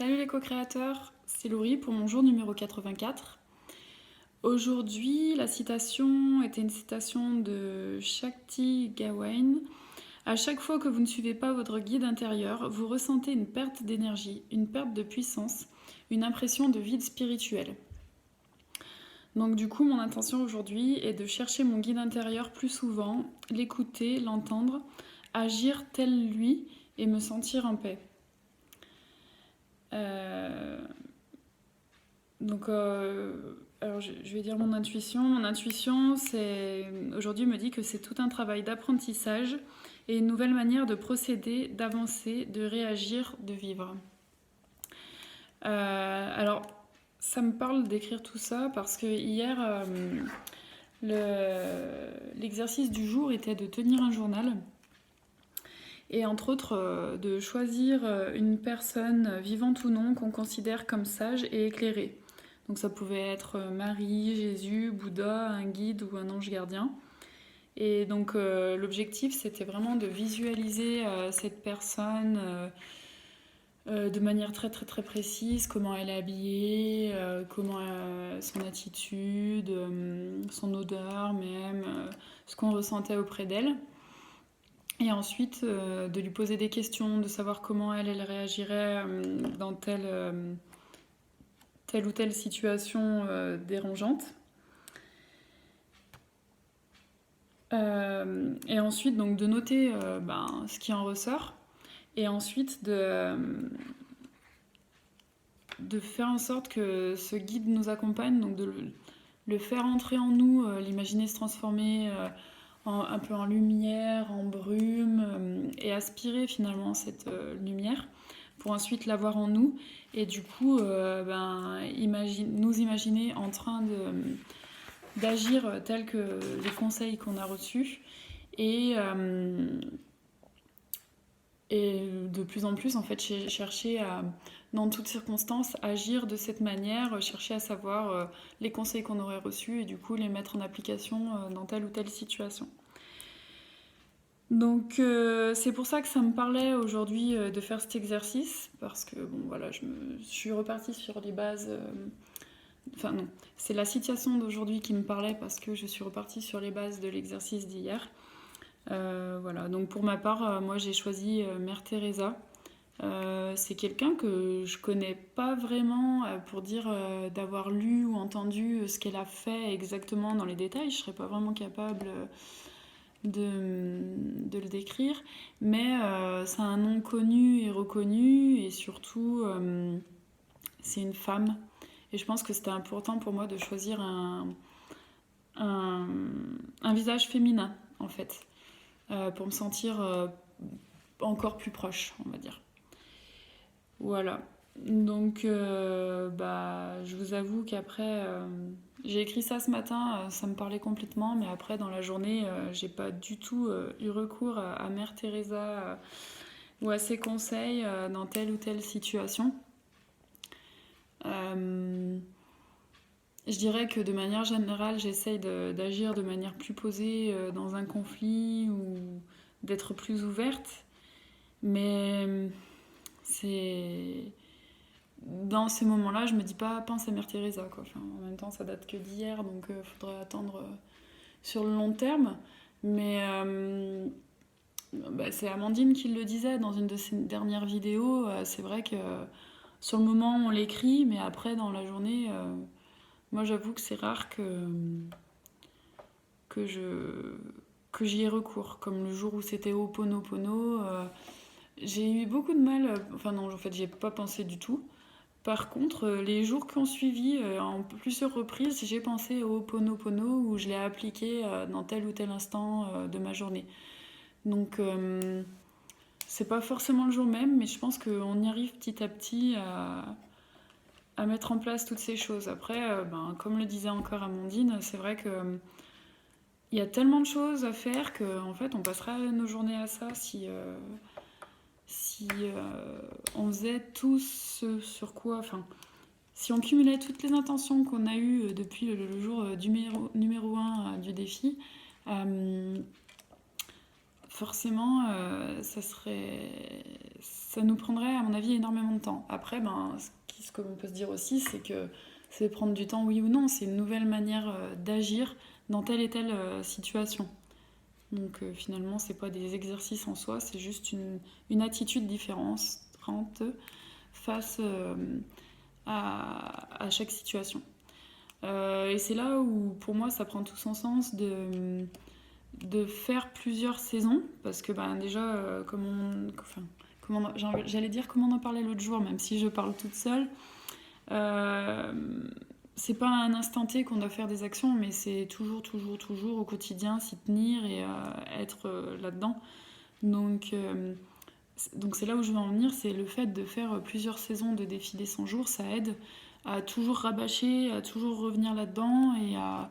Salut les co-créateurs, c'est Laurie pour mon jour numéro 84. Aujourd'hui, la citation était une citation de Shakti Gawain. À chaque fois que vous ne suivez pas votre guide intérieur, vous ressentez une perte d'énergie, une perte de puissance, une impression de vide spirituel. Donc du coup, mon intention aujourd'hui est de chercher mon guide intérieur plus souvent, l'écouter, l'entendre, agir tel lui et me sentir en paix. Euh, alors je vais dire mon intuition. Mon intuition, aujourd'hui me dit que c'est tout un travail d'apprentissage et une nouvelle manière de procéder, d'avancer, de réagir, de vivre. Alors, ça me parle d'écrire tout ça parce que hier, l'exercice du jour était de tenir un journal et entre autres de choisir une personne, vivante ou non, qu'on considère comme sage et éclairée. Donc ça pouvait être Marie, Jésus, Bouddha, un guide ou un ange gardien. Et donc l'objectif c'était vraiment de visualiser cette personne de manière très très très précise, comment elle est habillée, comment son attitude, son odeur même, ce qu'on ressentait auprès d'elle. Et ensuite de lui poser des questions, de savoir comment elle réagirait dans telle ou telle situation dérangeante. Et ensuite donc de noter ce qui en ressort et ensuite de faire en sorte que ce guide nous accompagne, donc de le faire entrer en nous, l'imaginer se transformer un peu en lumière, en brume, et aspirer finalement cette lumière pour ensuite l'avoir en nous et du coup nous imaginer en train d'agir tel que les conseils qu'on a reçus et de plus en plus en fait chercher à, dans toutes circonstances, agir de cette manière, chercher à savoir les conseils qu'on aurait reçus et du coup les mettre en application dans telle ou telle situation. Donc c'est pour ça que ça me parlait aujourd'hui de faire cet exercice parce que bon voilà, je suis repartie sur les bases. Enfin non, c'est la citation d'aujourd'hui qui me parlait parce que je suis repartie sur les bases de l'exercice d'hier. Voilà, donc pour ma part, moi j'ai choisi Mère Teresa. C'est quelqu'un que je connais pas vraiment pour dire d'avoir lu ou entendu ce qu'elle a fait exactement dans les détails. Je serais pas vraiment capable de le décrire, mais c'est un nom connu et reconnu et surtout c'est une femme. Et je pense que c'était important pour moi de choisir un visage féminin en fait, pour me sentir encore plus proche, on va dire. Voilà. Donc, je vous avoue qu'après, j'ai écrit ça ce matin, ça me parlait complètement, mais après, dans la journée, j'ai pas du tout eu recours à Mère Teresa ou à ses conseils dans telle ou telle situation. Je dirais que de manière générale, j'essaye d'agir de manière plus posée dans un conflit ou d'être plus ouverte, mais c'est dans ces moments-là, je me dis pas pense à Mère Teresa quoi. Enfin, en même temps, ça date que d'hier, donc faudrait attendre sur le long terme. Mais c'est Amandine qui le disait dans une de ses dernières vidéos. C'est vrai que sur le moment, on l'écrit, mais après, dans la journée, moi, j'avoue que c'est rare que je que j'y ai recours. Comme le jour où c'était Ho'oponopono, j'ai eu beaucoup de mal. Enfin non, en fait, j'y ai pas pensé du tout. Par contre, les jours qui ont suivi, en plusieurs reprises, j'ai pensé au Ho'oponopono où je l'ai appliqué dans tel ou tel instant de ma journée. Donc, c'est pas forcément le jour même, mais je pense qu'on y arrive petit à petit à mettre en place toutes ces choses. Après, comme le disait encore Amandine, c'est vrai que il y a tellement de choses à faire qu'en fait, on passera nos journées à ça si on faisait tout ce sur quoi. Enfin, si on cumulait toutes les intentions qu'on a eues depuis le jour numéro 1 du défi, forcément, ça nous prendrait, à mon avis, énormément de temps. Après, ce que l'on peut se dire aussi, c'est que c'est prendre du temps, oui ou non. C'est une nouvelle manière d'agir dans telle et telle situation. Donc finalement, c'est pas des exercices en soi, c'est juste une attitude différente face à chaque situation. Et c'est là où, pour moi, ça prend tout son sens de faire plusieurs saisons, parce que déjà, j'allais dire comment on en parlait l'autre jour, même si je parle toute seule, euh, c'est pas à un instant T qu'on doit faire des actions, mais c'est toujours au quotidien s'y tenir et être là-dedans. Donc c'est là où je veux en venir, c'est le fait de faire plusieurs saisons de défis des 100 jours, ça aide à toujours rabâcher, à toujours revenir là-dedans et à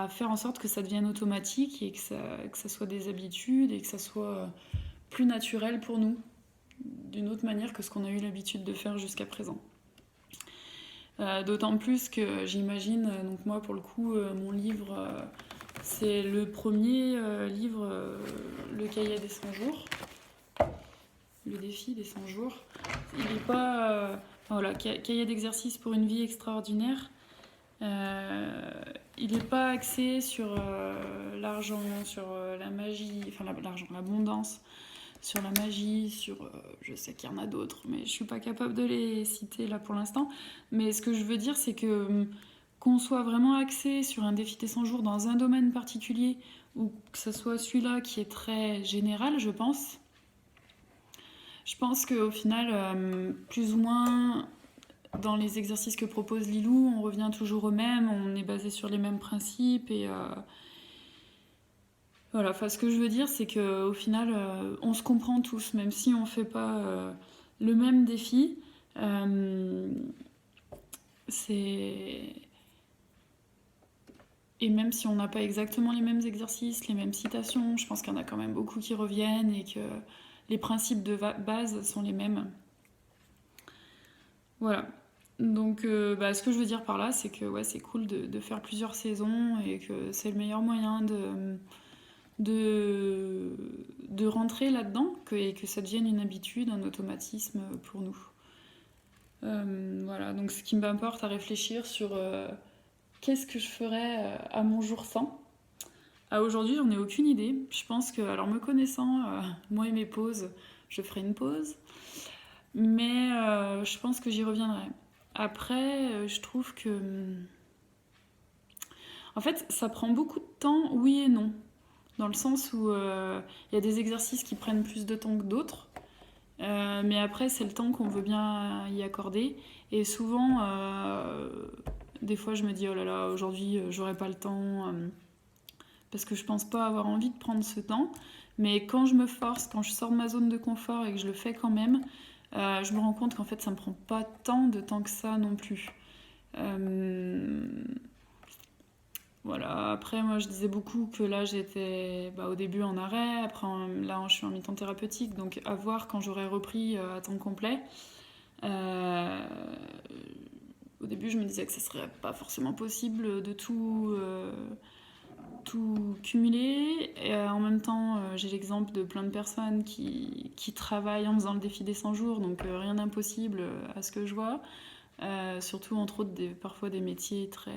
faire en sorte que ça devienne automatique et que ça soit des habitudes et que ça soit plus naturel pour nous, d'une autre manière que ce qu'on a eu l'habitude de faire jusqu'à présent. D'autant plus que j'imagine, donc moi pour le coup, mon livre, c'est le premier livre, le cahier des 100 jours, le défi des 100 jours. Il n'est pas... voilà, cahier d'exercice pour une vie extraordinaire. Il n'est pas axé sur l'argent, sur la magie, enfin l'argent, l'abondance, sur la magie, sur... je sais qu'il y en a d'autres, mais je ne suis pas capable de les citer là pour l'instant. Mais ce que je veux dire, c'est que qu'on soit vraiment axé sur un défi des 100 jours dans un domaine particulier, ou que ce soit celui-là qui est très général, je pense. Je pense qu'au final, plus ou moins, dans les exercices que propose Lilou, on revient toujours au même, on est basé sur les mêmes principes et... voilà, enfin, ce que je veux dire, c'est qu'au final, on se comprend tous, même si on ne fait pas le même défi. C'est... Et même si on n'a pas exactement les mêmes exercices, les mêmes citations, je pense qu'il y en a quand même beaucoup qui reviennent et que les principes de base sont les mêmes. Voilà. Donc, ce que je veux dire par là, c'est que ouais, c'est cool de faire plusieurs saisons et que c'est le meilleur moyen de rentrer là-dedans et que ça devienne une habitude, un automatisme pour nous. Voilà, donc ce qui m'importe à réfléchir sur qu'est-ce que je ferais à mon jour 100. Aujourd'hui, j'en ai aucune idée. Je pense que, alors me connaissant, moi et mes pauses, je ferai une pause. Mais je pense que j'y reviendrai. Après, je trouve que... En fait, ça prend beaucoup de temps, oui et non. Dans le sens où y a des exercices qui prennent plus de temps que d'autres. Mais après, c'est le temps qu'on veut bien y accorder. Et souvent, des fois, je me dis, oh là là, aujourd'hui, j'aurai pas le temps. Parce que je pense pas avoir envie de prendre ce temps. Mais quand je me force, quand je sors de ma zone de confort et que je le fais quand même, je me rends compte qu'en fait, ça me prend pas tant de temps que ça non plus. Voilà, après moi je disais beaucoup que là j'étais au début en arrêt, après là je suis en mi-temps thérapeutique, donc à voir quand j'aurai repris à temps complet. Euh, Au début je me disais que ce serait pas forcément possible de tout cumuler. Et en même temps j'ai l'exemple de plein de personnes qui travaillent en faisant le défi des 100 jours, donc rien d'impossible à ce que je vois. Surtout entre autres parfois des métiers très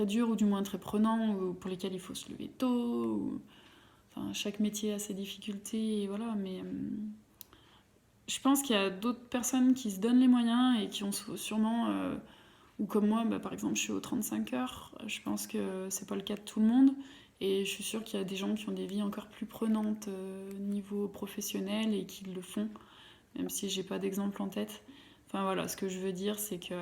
durs ou du moins très prenants ou pour lesquels il faut se lever tôt. Enfin, chaque métier a ses difficultés et voilà, mais je pense qu'il y a d'autres personnes qui se donnent les moyens et qui ont sûrement, ou comme moi, par exemple je suis aux 35 heures, je pense que c'est pas le cas de tout le monde et je suis sûre qu'il y a des gens qui ont des vies encore plus prenantes niveau professionnel et qui le font, même si j'ai pas d'exemple en tête. Enfin voilà, ce que je veux dire, c'est que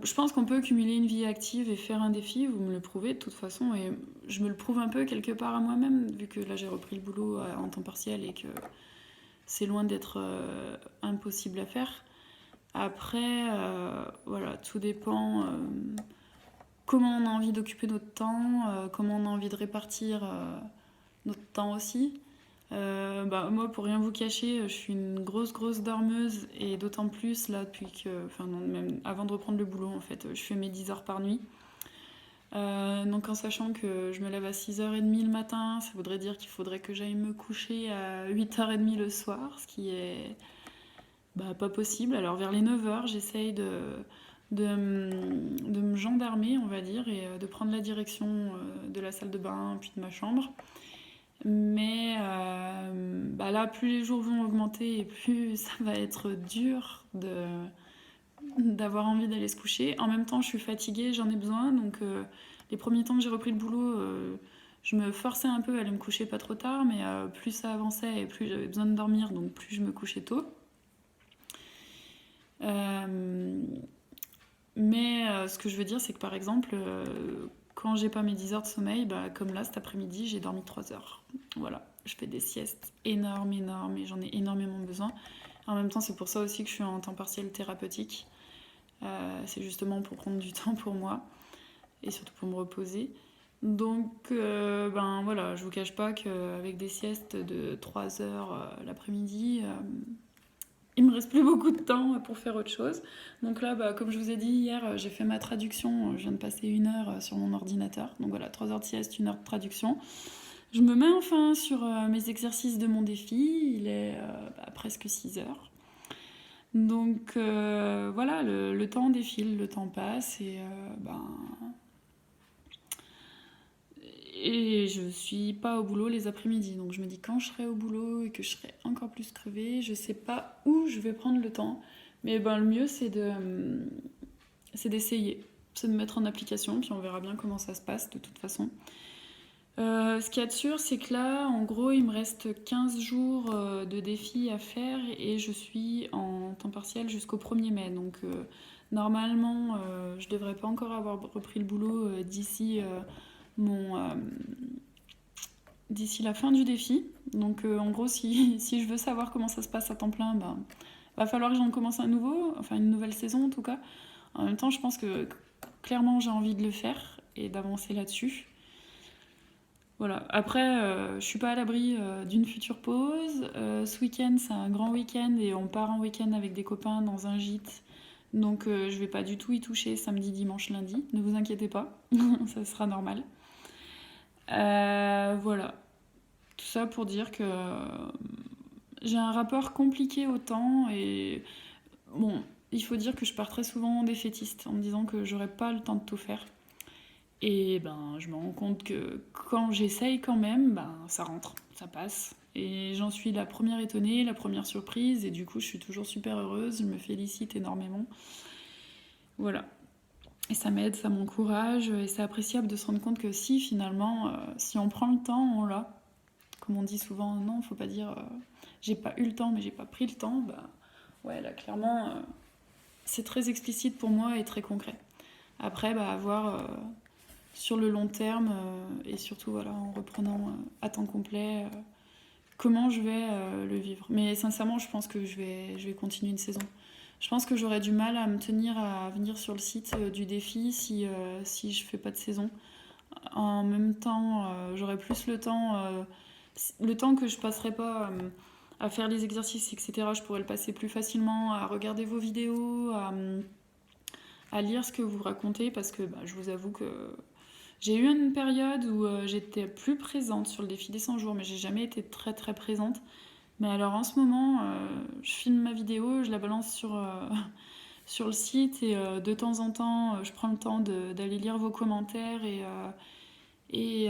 je pense qu'on peut cumuler une vie active et faire un défi, vous me le prouvez de toute façon, et je me le prouve un peu quelque part à moi-même, vu que là j'ai repris le boulot en temps partiel et que c'est loin d'être impossible à faire. Après, voilà, tout dépend comment on a envie d'occuper notre temps, comment on a envie de répartir notre temps aussi. Moi, pour rien vous cacher, je suis une grosse dormeuse et d'autant plus là depuis que, enfin non, même avant de reprendre le boulot en fait, je fais mes 10 heures par nuit. Donc en sachant que je me lève à 6h30 le matin, ça voudrait dire qu'il faudrait que j'aille me coucher à 8h30 le soir, ce qui est pas possible. Alors vers les 9h, j'essaye de me gendarmer, on va dire, et de prendre la direction de la salle de bain, puis de ma chambre. Mais là, plus les jours vont augmenter et plus ça va être dur d'avoir envie d'aller se coucher. En même temps, je suis fatiguée, j'en ai besoin. Donc, les premiers temps que j'ai repris le boulot, je me forçais un peu à aller me coucher pas trop tard. Mais plus ça avançait et plus j'avais besoin de dormir, donc plus je me couchais tôt. Mais ce que je veux dire, c'est que par exemple, quand j'ai pas mes 10 heures de sommeil, comme là cet après-midi, j'ai dormi 3 heures. Voilà, je fais des siestes énormes, énormes, et j'en ai énormément besoin. En même temps, c'est pour ça aussi que je suis en temps partiel thérapeutique. C'est justement pour prendre du temps pour moi et surtout pour me reposer. Donc, voilà, je vous cache pas qu'avec des siestes de 3 heures l'après-midi, il me reste plus beaucoup de temps pour faire autre chose. Donc là, comme je vous ai dit hier, j'ai fait ma traduction. Je viens de passer 1 heure sur mon ordinateur. Donc voilà, 3 heures de sieste, 1 heure de traduction. Je me mets enfin sur mes exercices de mon défi. Il est presque 6 heures. Donc voilà, le temps défile, le temps passe et je suis pas au boulot les après-midi. Donc je me dis quand je serai au boulot et que je serai encore plus crevée, je sais pas où je vais prendre le temps. Mais le mieux c'est d'essayer, c'est de mettre en application, puis on verra bien comment ça se passe de toute façon. Ce qu'il y a de sûr, c'est que là, en gros, il me reste 15 jours de défis à faire et je suis en temps partiel jusqu'au 1er mai. Donc, normalement, je devrais pas encore avoir repris le boulot d'ici la fin du défi. Donc, en gros, si je veux savoir comment ça se passe à temps plein, va falloir que j'en commence un nouveau, enfin une nouvelle saison en tout cas. En même temps, je pense que clairement, j'ai envie de le faire et d'avancer là-dessus. Voilà. Après, je suis pas à l'abri d'une future pause. Ce week-end, c'est un grand week-end et on part en week-end avec des copains dans un gîte. Donc je vais pas du tout y toucher samedi, dimanche, lundi. Ne vous inquiétez pas, ça sera normal. Voilà. Tout ça pour dire que j'ai un rapport compliqué au temps et bon, il faut dire que je pars très souvent défaitiste en me disant que j'aurai pas le temps de tout faire. Et je me rends compte que quand j'essaye quand même, ça rentre, ça passe. Et j'en suis la première étonnée, la première surprise, et du coup je suis toujours super heureuse, je me félicite énormément. Voilà. Et ça m'aide, ça m'encourage, et c'est appréciable de se rendre compte que si finalement, si on prend le temps, on l'a. Comme on dit souvent, non, faut pas dire j'ai pas eu le temps, mais j'ai pas pris le temps. Ouais, là clairement, c'est très explicite pour moi et très concret. Après, à voir sur le long terme et surtout voilà, en reprenant à temps complet comment je vais le vivre. Mais sincèrement, je pense que je vais continuer une saison. Je pense que j'aurais du mal à me tenir à venir sur le site du défi si je fais pas de saison. En même temps, j'aurais plus le temps que je passerai pas à faire les exercices, etc. Je pourrais le passer plus facilement à regarder vos vidéos, à lire ce que vous racontez, parce que je vous avoue que j'ai eu une période où j'étais plus présente sur le défi des 100 jours, mais j'ai jamais été très très présente. Mais alors en ce moment, je filme ma vidéo, je la balance sur le site et de temps en temps, je prends le temps d'aller lire vos commentaires et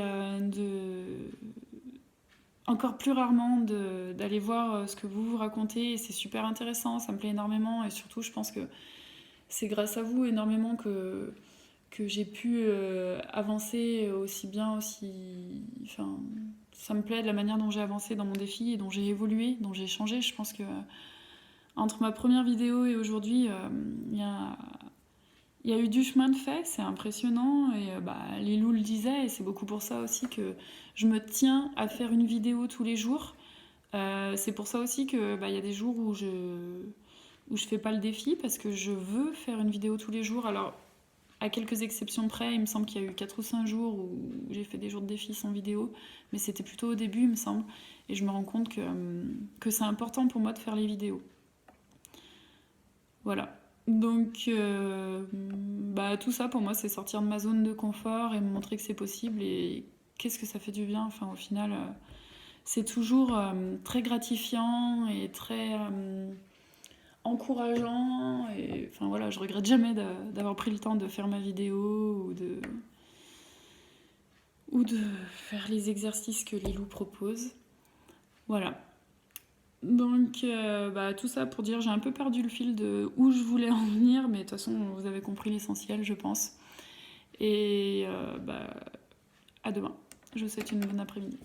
encore plus rarement d'aller voir ce que vous racontez. Et c'est super intéressant, ça me plaît énormément et surtout je pense que c'est grâce à vous énormément que j'ai pu avancer aussi bien, enfin, ça me plaît de la manière dont j'ai avancé dans mon défi et dont j'ai évolué, dont j'ai changé. Je pense que entre ma première vidéo et aujourd'hui, il y a eu du chemin de fait, c'est impressionnant. Et Lilou le disait, et c'est beaucoup pour ça aussi que je me tiens à faire une vidéo tous les jours. C'est pour ça aussi que y a des jours où je fais pas le défi parce que je veux faire une vidéo tous les jours. Alors, à quelques exceptions près, il me semble qu'il y a eu 4 ou 5 jours où j'ai fait des jours de défi sans vidéo, mais c'était plutôt au début, il me semble, et je me rends compte que c'est important pour moi de faire les vidéos. Voilà. Donc, tout ça pour moi, c'est sortir de ma zone de confort et me montrer que c'est possible. Et qu'est-ce que ça fait du bien. Enfin, au final, c'est toujours très gratifiant et très encourageant. Et enfin voilà, je regrette jamais d'avoir pris le temps de faire ma vidéo ou de faire les exercices que Lilou propose. Voilà. Donc, tout ça pour dire, j'ai un peu perdu le fil de où je voulais en venir, mais de toute façon, vous avez compris l'essentiel, je pense. Et à demain. Je vous souhaite une bonne après-midi.